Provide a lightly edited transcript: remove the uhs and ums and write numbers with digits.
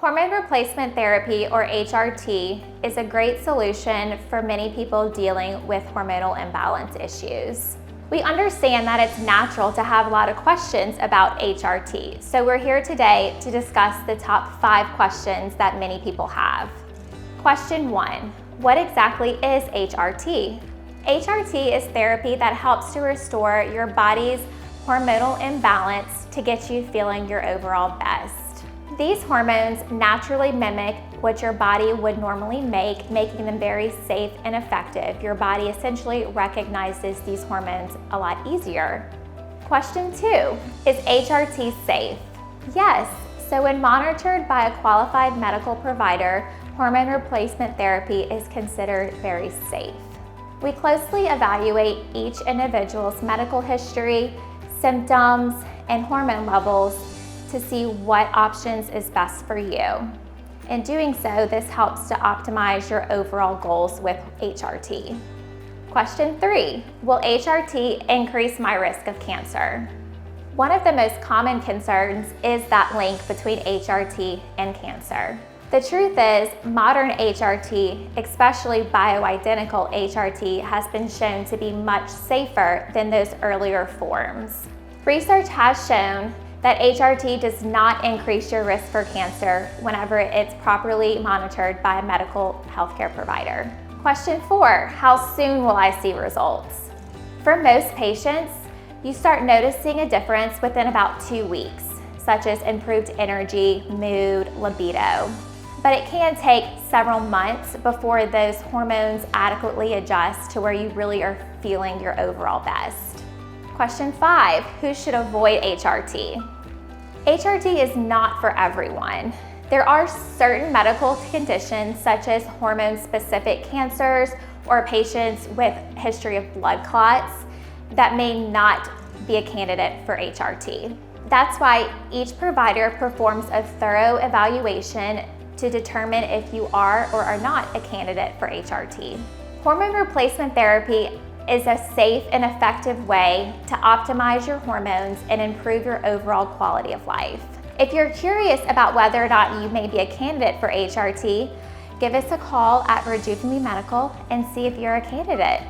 Hormone replacement therapy, or HRT, is a great solution for many people dealing with hormonal imbalance issues. We understand that it's natural to have a lot of questions about HRT, so we're here today to discuss the top 5 questions that many people have. Question 1. What exactly is HRT? HRT is therapy that helps to restore your body's hormonal imbalance to get you feeling your overall best. These hormones naturally mimic what your body would normally make, making them very safe and effective. Your body essentially recognizes these hormones a lot easier. Question 2, is HRT safe? Yes, so when monitored by a qualified medical provider, hormone replacement therapy is considered very safe. We closely evaluate each individual's medical history, symptoms, and hormone levels to see what options is best for you. In doing so, this helps to optimize your overall goals with HRT. Question 3, will HRT increase my risk of cancer? One of the most common concerns is that link between HRT and cancer. The truth is, modern HRT, especially bioidentical HRT, has been shown to be much safer than those earlier forms. Research has shown that HRT does not increase your risk for cancer whenever it's properly monitored by a medical healthcare provider. Question 4, how soon will I see results? For most patients, you start noticing a difference within about 2 weeks, such as improved energy, mood, libido. But it can take several months before those hormones adequately adjust to where you really are feeling your overall best. Question 5, who should avoid HRT? HRT is not for everyone. There are certain medical conditions such as hormone-specific cancers or patients with history of blood clots that may not be a candidate for HRT. That's why each provider performs a thorough evaluation to determine if you are or are not a candidate for HRT. Hormone replacement therapy is a safe and effective way to optimize your hormones and improve your overall quality of life. If you're curious about whether or not you may be a candidate for HRT, give us a call at Rejuvime Medical and see if you're a candidate.